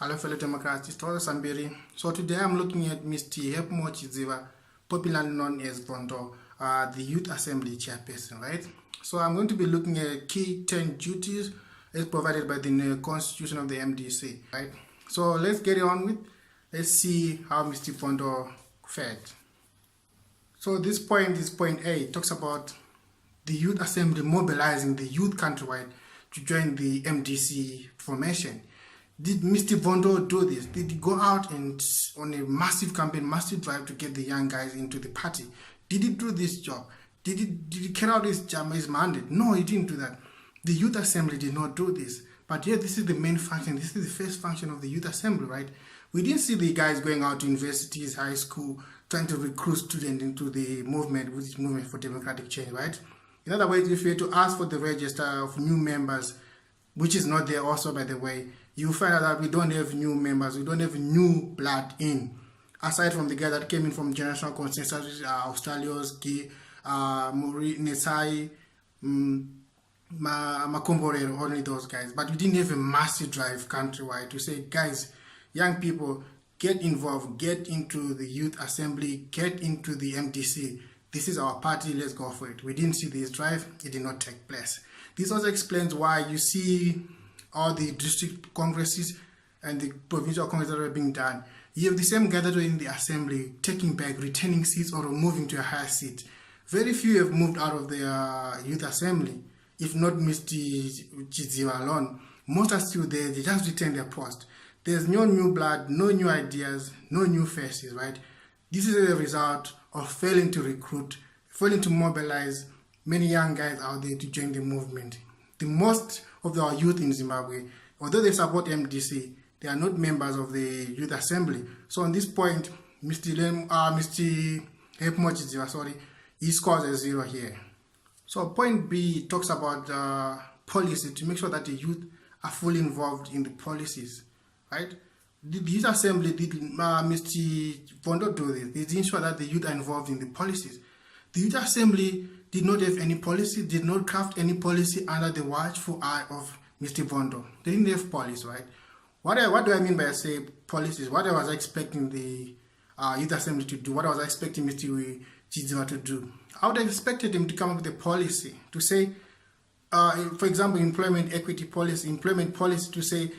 Hello fellow Democrats, it's Tora Sambiri. So today I'm looking at Mr. Chiziva, popularly known as Bvondo, the Youth Assembly Chairperson, right? So I'm going to be looking at key 10 duties as provided by the Constitution of the MDC, right? So let's get it on with. Let's see how Mr. Bvondo fared. So this point is point A. It talks about the Youth Assembly mobilizing the youth countrywide to join the MDC formation. Did Mr. Bvondo do this? Did he go out and on a massive campaign, massive drive to get the young guys into the party? Did he do this job? Did he carry out his mandate? No, he didn't do that. The Youth Assembly did not do this. But yeah, this is the main function. This is the first function of the Youth Assembly, right? We didn't see the guys going out to universities, high school, trying to recruit students into the movement, which is movement for democratic change, right? In other words, if you were to ask for the register of new members, which is not there also, by the way, you find out that we don't have new members, we don't have new blood in. Aside from the guys that came in from Generational Consensus, Australians, Muri, Nesai, Makomborero, only those guys. But we didn't have a massive drive countrywide to say, guys, young people, get involved, get into the Youth Assembly, get into the MDC. This is our party, let's go for it. We didn't see this drive, it did not take place. This also explains why you see all the district congresses and the provincial congresses that are being done. You have the same guys that are in the assembly taking back, returning seats or moving to a higher seat. Very few have moved out of the youth assembly, if not Mr. Chiziva alone. Most are still there, they just retain their post. There's no new blood, no new ideas, no new faces, right? This is a result of failing to recruit, failing to mobilize many young guys out there to join the movement. The most of our youth in Zimbabwe, although they support MDC, they are not members of the Youth Assembly. So on this point, Mr. Chiziva, he scores a 0 here. So point B talks about policy to make sure that the youth are fully involved in the policies, right? The Youth Assembly, did Mr. Bvondo do this? Did ensure that the youth are involved in the policies? The Youth Assembly did not have any policy, did not craft any policy under the watchful eye of Mr. Bvondo. They didn't have policy, right? What do I mean by say policies? What I was expecting the Youth Assembly to do, what I was expecting Mr. Chiziva to do. I would have expected him to come up with a policy to say, for example, employment equity policy, employment policy to say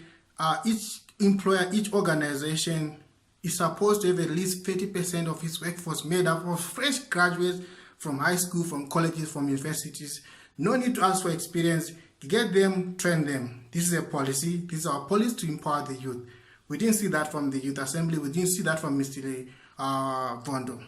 each employer, each organization is supposed to have at least 30% of its workforce made up of fresh graduates from high school, from colleges, from universities. No need to ask for experience. Get them, train them. This is a policy. This is our policy to empower the youth. We didn't see that from the Youth Assembly. We didn't see that from Mr. Bvondo.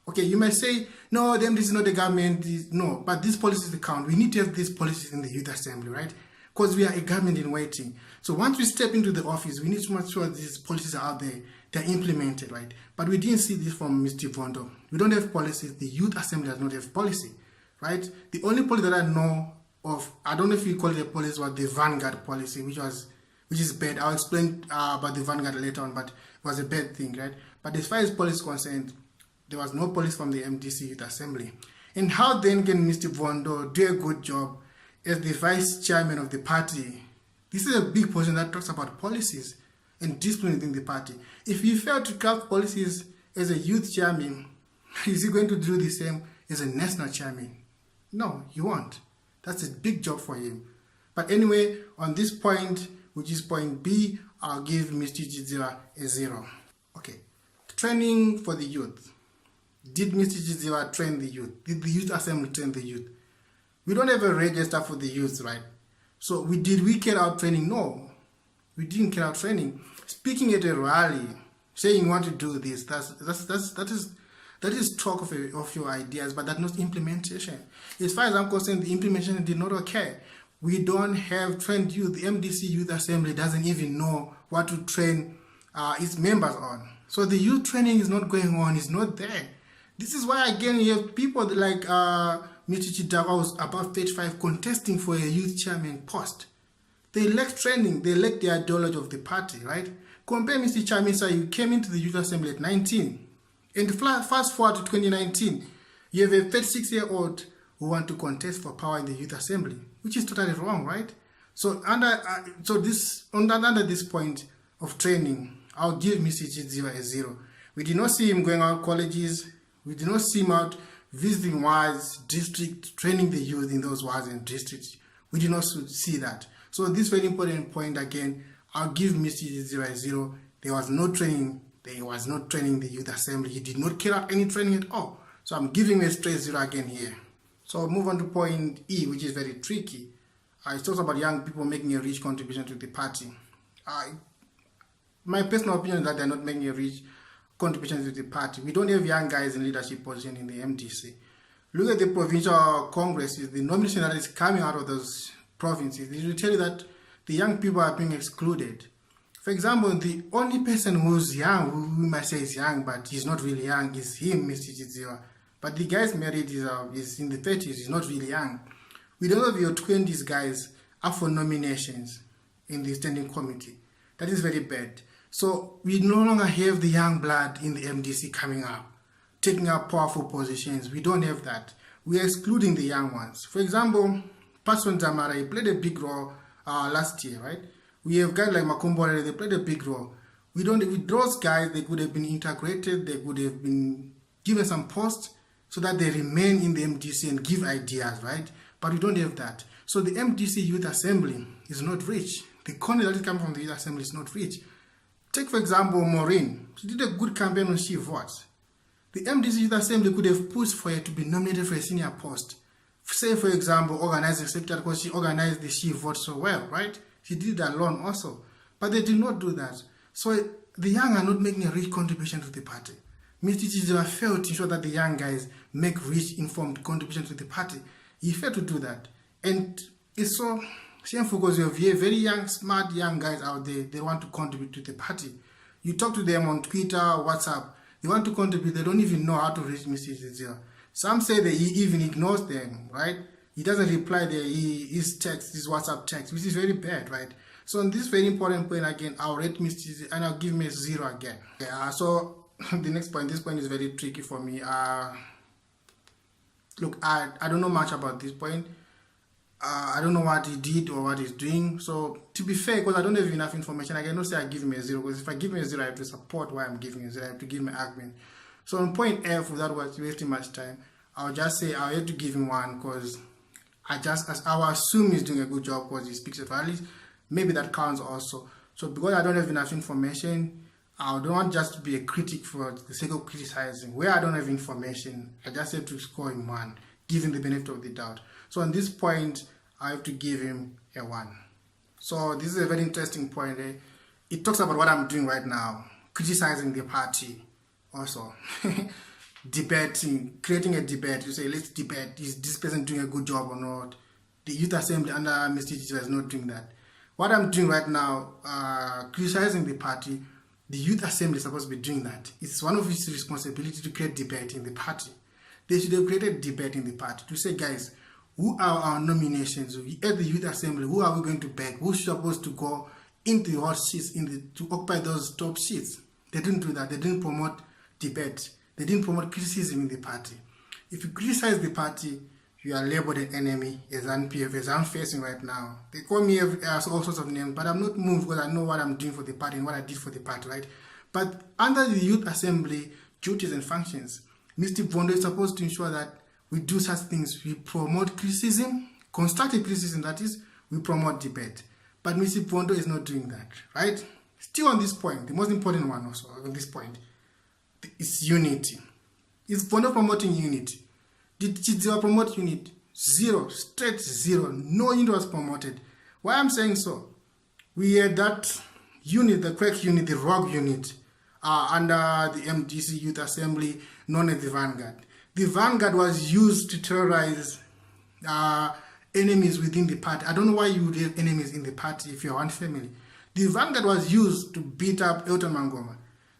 Okay, you may say, no, this is not the government. No, but these policies count. We need to have these policies in the Youth Assembly, right? Because we are a government in waiting. So once we step into the office, we need to make sure these policies are out there. They're implemented, right? But we didn't see this from Mr. Bvondo. We don't have policies. The Youth Assembly does not have policy, right? The only policy that I know of, I don't know if you call it a policy, was the Vanguard policy, which is bad. I'll explain about the Vanguard later on, but it was a bad thing, right? But as far as policy is concerned, there was no policy from the MDC Youth Assembly. And how then can Mr. Bvondo do a good job as the vice chairman of the party? This is a big portion that talks about policies and discipline within the party. If he failed to craft policies as a youth chairman, is he going to do the same as a national chairman? No, he won't. That's a big job for him. But anyway, on this point, which is point B, I'll give Mr. Chiziva a 0. Okay, training for the youth. Did Mr. Chiziva train the youth? Did the Youth Assembly train the youth? We don't have a register for the youth, right? So did we carry out training? No, we didn't carry out training. Speaking at a rally, saying you want to do this, that is talk of your ideas, but that's not implementation. As far as I'm concerned, the implementation did not occur. We don't have trained youth. The MDC Youth Assembly doesn't even know what to train its members on. So the youth training is not going on, it's not there. This is why, again, you have people like Mr. Chidawa, who's about 35, contesting for a youth chairman post. They lack training, they lack the ideology of the party, right? Compare Mr. Chamisa, you came into the Youth Assembly at 19. And fast forward to 2019, you have a 36-year-old who want to contest for power in the Youth Assembly, which is totally wrong, right? So under this point, of training, I'll give Mr. Chidziva a 0. We did not see him going out colleges. We did not see him out visiting wards, district, training the youth in those wards and districts. We did not see that. So this very important point again, I'll give Mr. Chidziva a 0. There was no training. There was not training the youth assembly. He did not carry out any training at all. So I'm giving a straight 0 again here. So I'll move on to point E, which is very tricky. It talks about young people making a rich contribution to the party. My personal opinion is that they're not making a rich contribution to the party. We don't have young guys in leadership position in the MDC. Look at the provincial congresses, the nomination that is coming out of those provinces. They will tell you that the young people are being excluded. For example, the only person who's young, who we might say is young, but he's not really young, is him, Mr. Chidziva. But the guy's married, is in the 30s, he's not really young. We don't have your 20s guys up for nominations in the standing committee. That is very bad. So we no longer have the young blood in the MDC coming up, taking up powerful positions. We don't have that. We are excluding the young ones. For example, Pastor Zamara, he played a big role last year, right? We have guys like Makumbore, they played a big role. With those guys, they could have been integrated, they could have been given some posts so that they remain in the MDC and give ideas, right? But we don't have that. So the MDC Youth Assembly is not rich. The content that is coming from the Youth Assembly is not rich. Take, for example, Maureen. She did a good campaign when she votes. The MDC Youth Assembly could have pushed for her to be nominated for a senior post. Say, for example, organizing secretary, because she organized the She Vote so well, right? She did that alone also. But they did not do that. So the young are not making a rich contribution to the party. Mr. Chidziva failed to ensure that the young guys make rich, informed contribution to the party. He failed to do that. And it's so shameful because you have very young, smart young guys out there. They want to contribute to the party. You talk to them on Twitter, WhatsApp. They want to contribute. They don't even know how to reach Mr. Chidziva. Some say that he even ignores them, right? He doesn't reply his text, his WhatsApp text, which is very bad, right? So on this very important point again, I'll rate Mr. Chidziva and I'll give him a 0 again. So the next point, this point is very tricky for me. Look, I don't know much about this point. I don't know what he did or what he's doing. So to be fair, because I don't have enough information, I cannot say I give him a 0. Because if I give him a 0, I have to support why I'm giving a 0. I have to give him an argument. So on point F, without wasting much time, I'll just say I'll have to give him 1 because I will assume he's doing a good job because he speaks at rallies. Maybe that counts also. So because I don't have enough information, I don't want just to be a critic for the sake of criticizing. Where I don't have information, I just have to score him 1, give him the benefit of the doubt. So on this point, I have to give him a 1. So this is a very interesting point. It talks about what I'm doing right now, criticizing the party also. Debating, creating a debate. You say, let's debate. Is this person doing a good job or not? The Youth Assembly under Mr. Chidziva is not doing that. What I'm doing right now, criticizing the party, the Youth Assembly is supposed to be doing that. It's one of its responsibility to create debate in the party. They should have created debate in the party to say, guys, who are our nominations? At the Youth Assembly, who are we going to back? Who's supposed to go into the hot seats, to occupy those top seats? They didn't do that. They didn't promote debate. They didn't promote criticism in the party. If you criticize the party, you are labeled an enemy, as NPF, as I'm facing right now. They call me all sorts of names, but I'm not moved because I know what I'm doing for the party and what I did for the party, right? But under the Youth Assembly duties and functions, Mr. Bvondo is supposed to ensure that we do such things. We promote criticism, constructive criticism, that is, we promote debate. But Mr. Bvondo is not doing that, right? Still on this point, the most important one also on this point, is unity. Is Bvondo promoting unity? Did Chidziva promote unity? 0, straight 0. No unit was promoted. Why I'm saying so? We had that unit, the crack unit, the rogue unit, under the MDC Youth Assembly, known as the Vanguard. The Vanguard was used to terrorize enemies within the party. I don't know why you would have enemies in the party if you're one family. The Vanguard was used to beat up Elton Mangoma.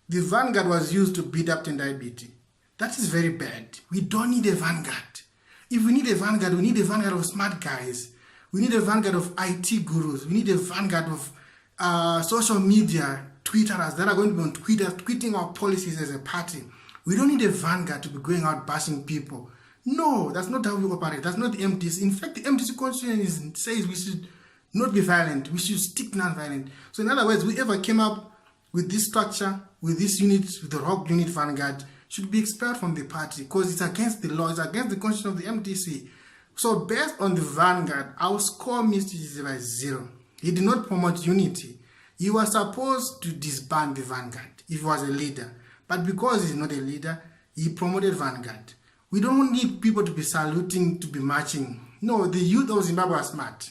The Vanguard was used to beat up Tendai Biti. That is very bad. We don't need a Vanguard. If we need a Vanguard, we need a Vanguard of smart guys. We need a Vanguard of IT gurus. We need a Vanguard of social media Twitterers that are going to be on Twitter tweeting our policies as a party. We don't need a Vanguard to be going out bashing people. No, that's not how we operate. That's not the MDC. In fact, the MDC constitution says we should not be violent. We should stick non-violent. So in other words, whoever came up with this structure, with this unit, with the rogue unit vanguard, should be expelled from the party because it's against the law, it's against the constitution of the MDC. So based on the vanguard, I will score Mr. Chidziva 0. He did not promote unity. He was supposed to disband the vanguard if he was a leader. But because he's not a leader, he promoted vanguard. We don't need people to be saluting, to be marching. No, the youth of Zimbabwe are smart.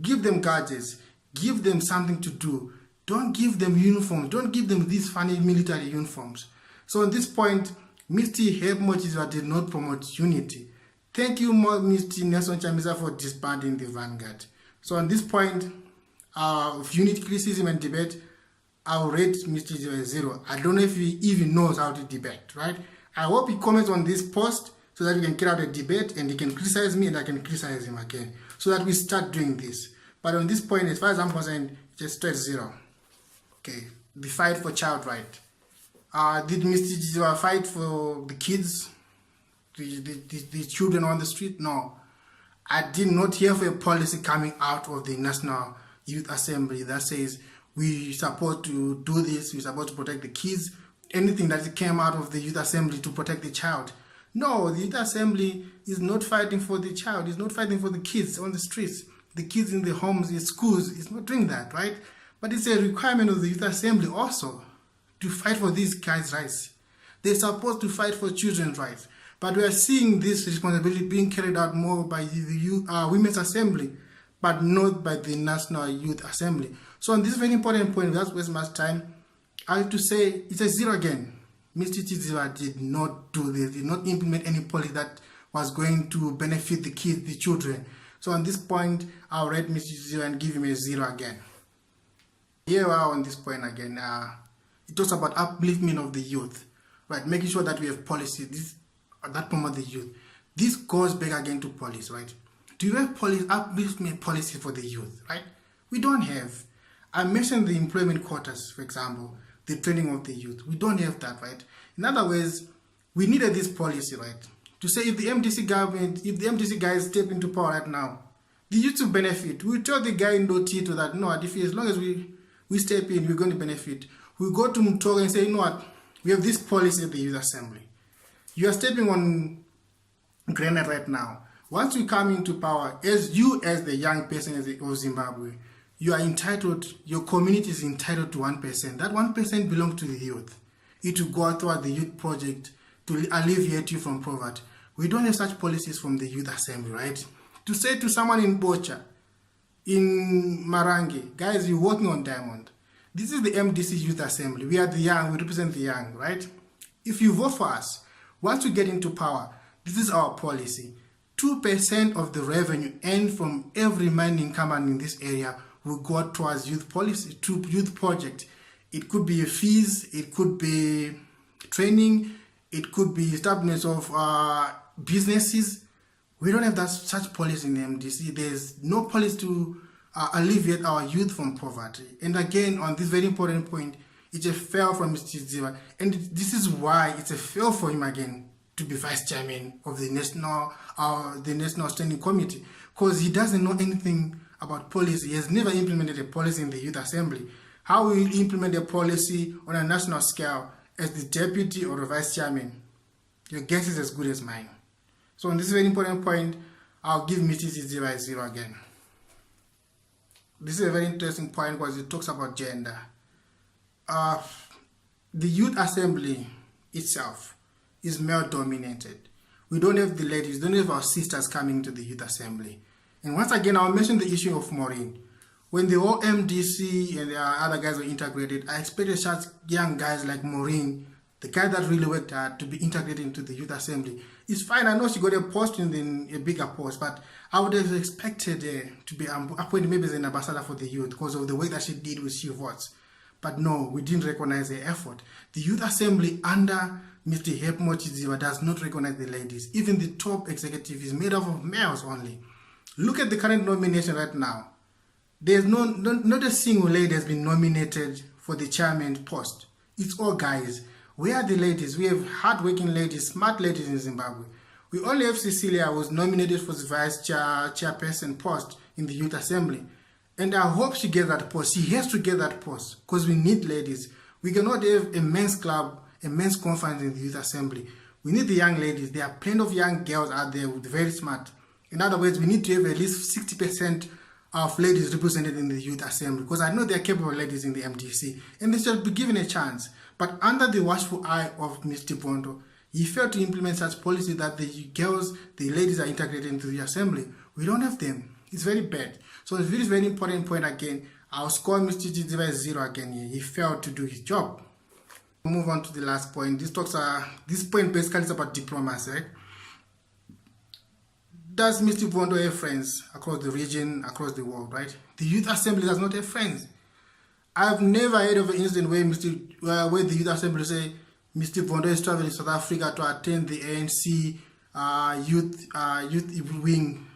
Give them gadgets. Give them something to do. Don't give them uniforms. Don't give them these funny military uniforms. So on this point, Mr. Chidziva did not promote unity. Thank you, Mr. Nelson Chamisa, for disbanding the vanguard. So on this point of unit criticism and debate, I'll rate Mr. Chidziva 0. I don't know if he even knows how to debate, right? I hope he comments on this post so that we can get out a debate and he can criticize me and I can criticize him again so that we start doing this. But on this point, as far as I'm concerned, just straight 0. Okay, the fight for child right. Did Mr. Chidziva fight for the kids, the children on the street? No. I did not hear of a policy coming out of the National Youth Assembly that says we support to do this, we support to protect the kids, anything that came out of the Youth Assembly to protect the child. No, the Youth Assembly is not fighting for the child, it's not fighting for the kids on the streets, the kids in the homes, in schools, it's not doing that, right? But it's a requirement of the Youth Assembly also to fight for these guys' rights. They're supposed to fight for children's rights. But we are seeing this responsibility being carried out more by the Women's Assembly, but not by the National Youth Assembly. So on this very important point, without wasting much time, I have to say it's a 0 again. Mr. Chidziva did not do this, did not implement any policy that was going to benefit the kids, the children. So on this point, I'll rate Mr. Chidziva and give him a 0 again. Here we are on this point again. It talks about upliftment of the youth, right? Making sure that we have policies that promote the youth. This goes back again to policy, right? Do you have upliftment policy for the youth, right? We don't have. I mentioned the employment quotas, for example, the training of the youth. We don't have that, right? In other words, we needed this policy, right? To say if the MDC government, if the MDC guys step into power right now, the youth will benefit. We tell the guy in Lotito that, no, as long as we step in, we're going to benefit. We go to Mtoga and say, you know what, we have this policy at the Youth Assembly. You are stepping on granite right now. Once you come into power, as the young person of Zimbabwe, you are entitled, your community is entitled to 1%. That 1% belongs to the youth. It will go toward the youth project to alleviate you from poverty. We don't have such policies from the Youth Assembly, right? To say to someone in Bocha, in Marangi, guys, you're working on Diamond. This is the MDC Youth Assembly. We are the young, we represent the young, right? If you vote for us, once we get into power, this is our policy. 2% of the revenue earned from every mining company in this area will go towards youth policy, to youth project. It could be fees, it could be training, it could be establishment of businesses. We don't have such policy in the MDC. There's no policy to alleviate our youth from poverty. And again, on this very important point, it's a fail from Mr. Chidziva. And this is why it's a fail for him again to be vice chairman of the National Standing Committee, because he doesn't know anything about policy. He has never implemented a policy in the Youth Assembly. How will he implement a policy on a national scale as the deputy or the vice chairman? Your guess is as good as mine. So on this very important point, I'll give Mr. Chidziva a 0 again. This is a very interesting point because it talks about gender. The Youth Assembly itself is male dominated. We don't have the ladies, don't have our sisters coming to the Youth Assembly. And once again, I'll mention the issue of Maureen. When the whole MDC and the other guys were integrated, I expected such young guys like Maureen, the guy that really worked hard, to be integrated into the Youth Assembly. It's fine, I know she got a post in a bigger post, but I would have expected to be appointed maybe as an ambassador for the youth because of the work that she did with She Votes. But no, we didn't recognize her effort. The Youth Assembly under Mr. Chidziva does not recognize the ladies. Even the top executive is made up of males only. Look at the current nomination right now. There's not a single lady has been nominated for the chairman post. It's all guys. Where are the ladies? We have hardworking ladies, smart ladies in Zimbabwe. We only have Cecilia, who was nominated for the vice chairperson post in the Youth Assembly. And I hope she gets that post. She has to get that post because we need ladies. We cannot have a men's club, a men's conference in the youth assembly. We need the young ladies. There are plenty of young girls out there who are very smart. In other words, we need to have at least 60% of ladies represented in the youth assembly, because I know there are capable ladies in the MDC and they should be given a chance. But under the watchful eye of Mr. Bvondo, he failed to implement such policy that the girls, the ladies are integrated into the assembly. We don't have them. It's very bad. So it's a very important point again. I'll score Mr. Chidziva as 0 again here. He failed to do his job. We'll move on to the last point. This point basically is about diplomacy, right? Does Mr. Bvondo have friends across the region, across the world, right? The youth assembly does not have friends. I've never heard of an incident where the youth assembly say Mr. Bvondo is traveling to South Africa to attend the ANC youth wing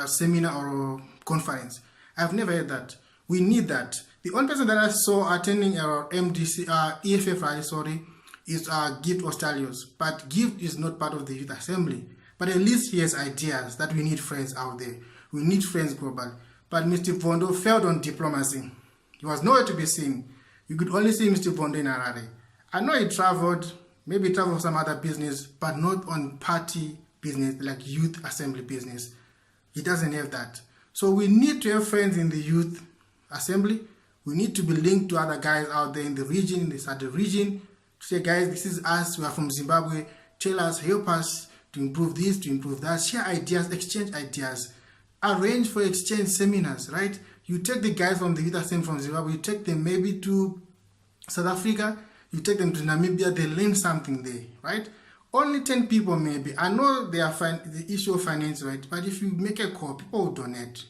seminar or conference. I've never heard that. We need that. The only person that I saw attending our EFF rally, is Gift Ostalios. But Gift is not part of the youth assembly. But at least he has ideas that we need friends out there. We need friends globally. But Mr. Bvondo failed on diplomacy. He was nowhere to be seen. You could only see Mr. Bvondo in Harare. I know he traveled, maybe he traveled for some other business, but not on party business, like youth assembly business. He doesn't have that. So we need to have friends in the youth assembly. We need to be linked to other guys out there in the region, in the SADC region, to say, guys, this is us, we are from Zimbabwe, tell us, help us to improve this, to improve that, share ideas, exchange ideas, arrange for exchange seminars, right? You take the guys from the youth assembly from Zimbabwe, you take them maybe to South Africa, you take them to Namibia, they learn something there, right? Only 10 people maybe. I know they are the issue of finance, right? But if you make a call, people will donate.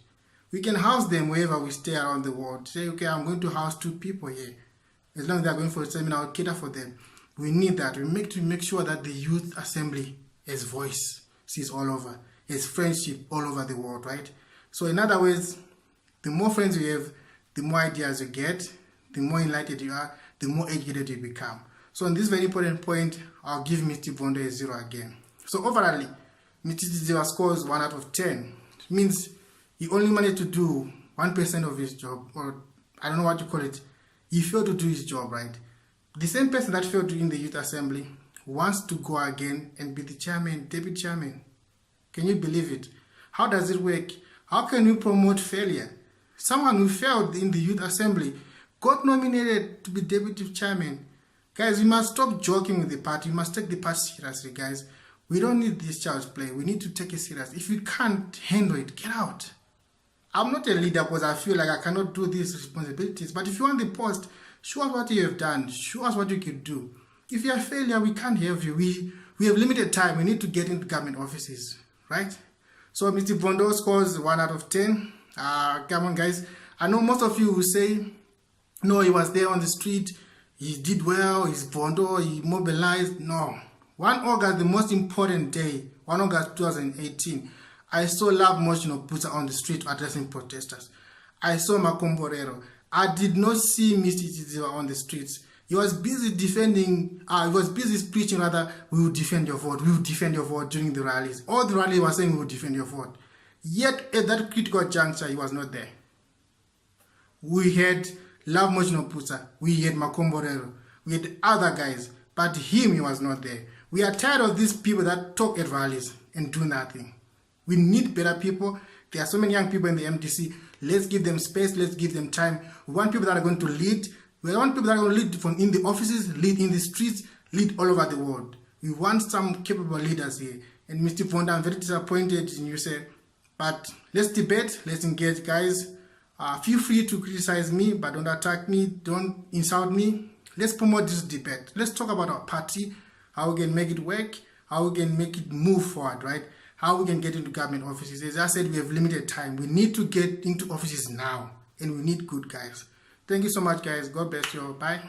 We can house them wherever we stay around the world. Say, okay, I'm going to house 2 people here. As long as they're going for a seminar, I'll cater for them. We need that. We make sure that the youth assembly has voice, sees all over, has friendship all over the world, right? So in other words, the more friends you have, the more ideas you get, the more enlightened you are, the more educated you become. So on this very important point, I'll give Mr. Bvondo a 0 again. So overall, Mr. Chidziva scores 1 out of 10. It means he only managed to do 1% of his job, or I don't know what you call it. He failed to do his job, right? The same person that failed to in the youth assembly wants to go again and be the chairman, deputy chairman. Can you believe it? How does it work? How can you promote failure? Someone who failed in the youth assembly got nominated to be deputy chairman. Guys, we must stop joking with the party. We must take the party seriously, guys. We don't need this child's play. We need to take it serious. If you can't handle it, get out. I'm not a leader because I feel like I cannot do these responsibilities. But if you want the post, show us what you have done. Show us what you can do. If you're a failure, we can't have you. We have limited time. We need to get into government offices, right? So Mr. Bvondo scores 1 out of 10. Come on, guys. I know most of you will say, no, he was there on the street. He did well. He's Bvondo. He mobilized. No. 1 August, the most important day, 1 August 2018, I saw Love Motion of Busa on the street addressing protesters. I saw Makomborero. I did not see Mr. Chidziva on the streets. He was busy defending, he was busy preaching rather, we will defend your vote, we will defend your vote during the rallies. All the rallies were saying we will defend your vote. Yet at that critical juncture, he was not there. We had Love Motion of Busa, we had Makomborero, we had other guys, but him, he was not there. We are tired of these people that talk at rallies and do nothing. We need better people. There are so many young people in the MDC. Let's give them space. Let's give them time. We want people that are going to lead. We want people that are going to lead from in the offices, lead in the streets, lead all over the world. We want some capable leaders here. And Mr. Bvondo, I'm very disappointed in you, sir. But let's debate. Let's engage, guys. Feel free to criticize me, but don't attack me. Don't insult me. Let's promote this debate. Let's talk about our party, how we can make it work, how we can make it move forward, right? How we can get into government offices. As I said, we have limited time. We need to get into offices now. And we need good guys. Thank you so much, guys. God bless you all. Bye.